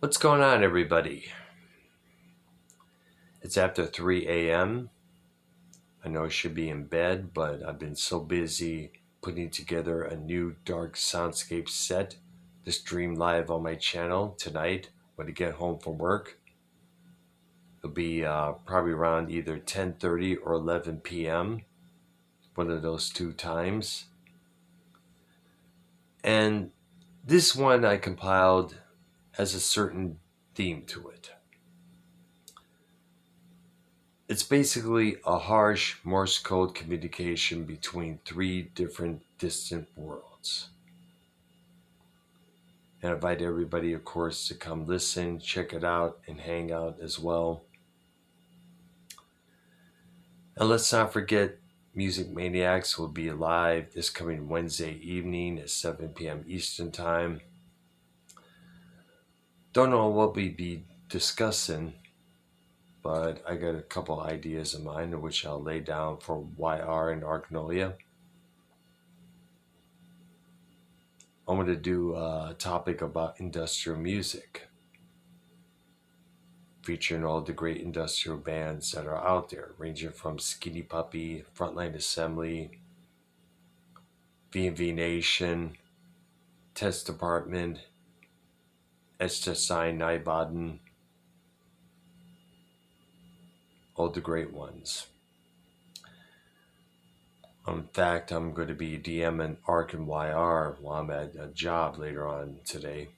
What's going on, everybody? It's after 3 a.m. I know I should be in bed, but I've been so busy putting together a new dark soundscape set to stream live on my channel tonight when I get home from work. It'll be probably around either 10:30 or 11 p.m., one of those two times. And this one I compiled has a certain theme to it. It's basically a harsh Morse code communication between three different distant worlds. And I invite everybody, of course, to come listen, check it out, and hang out as well. And let's not forget, Music Maniacs will be live this coming Wednesday evening at 7 p.m. Eastern Time. Don't know what we'll be discussing, but I got a couple ideas in mind, which I'll lay down for YR and Argnolia. I'm going to do a topic about industrial music, featuring all the great industrial bands that are out there, ranging from Skinny Puppy, Frontline Assembly, V&V Nation, Test Department, Echstein Neibaden, all the great ones. In fact, I'm going to be DMing ARC and YR while I'm at a job later on today.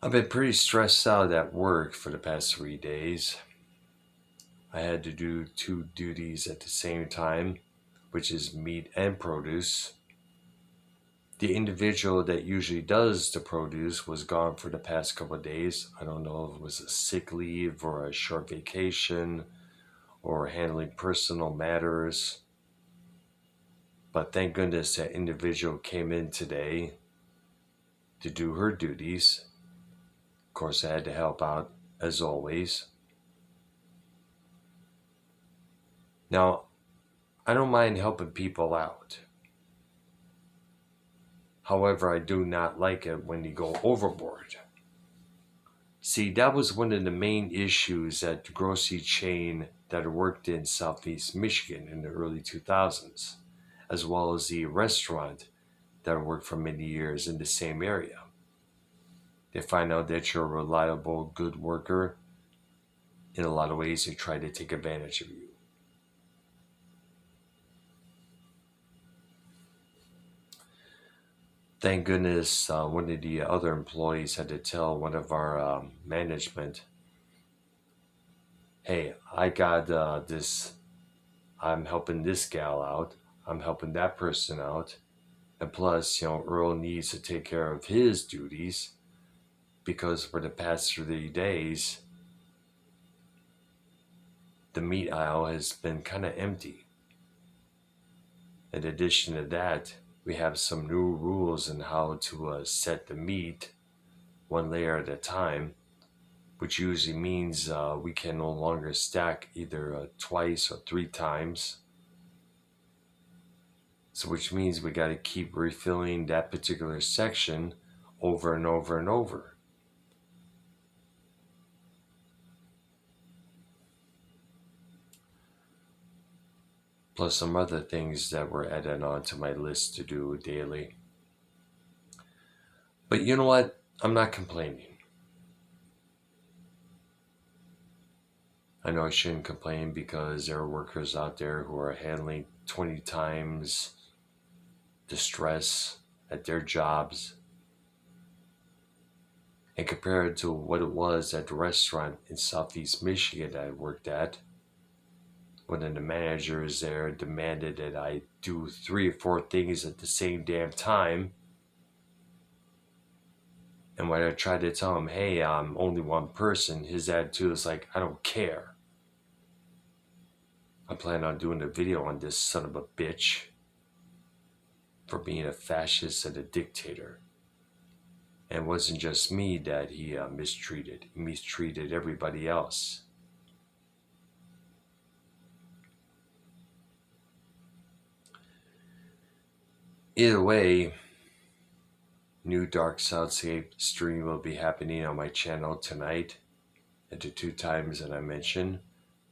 I've been pretty stressed out at work for the past 3 days. I had to do two duties at the same time, which is meat and produce. The individual that usually does the produce was gone for the past couple of days. I don't know if it was a sick leave or a short vacation or handling personal matters. But thank goodness that individual came in today to do her duties. Of course, I had to help out as always. Now, I don't mind helping people out. However, I do not like it when you go overboard. See, that was one of the main issues at the grocery chain that I worked in Southeast Michigan in the early 2000s, as well as the restaurant that I worked for many years in the same area. They find out that you're a reliable, good worker. In a lot of ways, they try to take advantage of you. Thank goodness one of the other employees had to tell one of our management, hey, I got this, I'm helping this gal out, I'm helping that person out, and plus, Earl needs to take care of his duties because for the past 3 days, the meat aisle has been kind of empty. In addition to that, we have some new rules on how to set the meat one layer at a time, which usually means we can no longer stack either twice or 3 times. So which means we got to keep refilling that particular section over and over and over. Plus some other things that were added onto my list to do daily. But you know what? I'm not complaining. I know I shouldn't complain because there are workers out there who are handling 20 times the stress at their jobs. And compared to what it was at the restaurant in Southeast Michigan that I worked at, one of the managers there demanded that I do 3 or 4 things at the same damn time. And when I tried to tell him, hey, I'm only one person, his attitude was like, I don't care. I plan on doing a video on this son of a bitch for being a fascist and a dictator. And it wasn't just me that he mistreated. He mistreated everybody else. Either way, new Dark Soundscape stream will be happening on my channel tonight at the 2 times that I mentioned,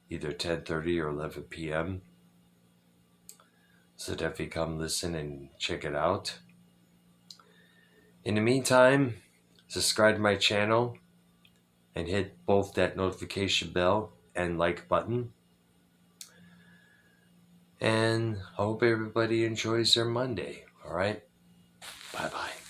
either 10:30 or 11 p.m. So definitely come listen and check it out. In the meantime, subscribe to my channel and hit both that notification bell and like button. And I hope everybody enjoys their Monday. All right? Bye-bye.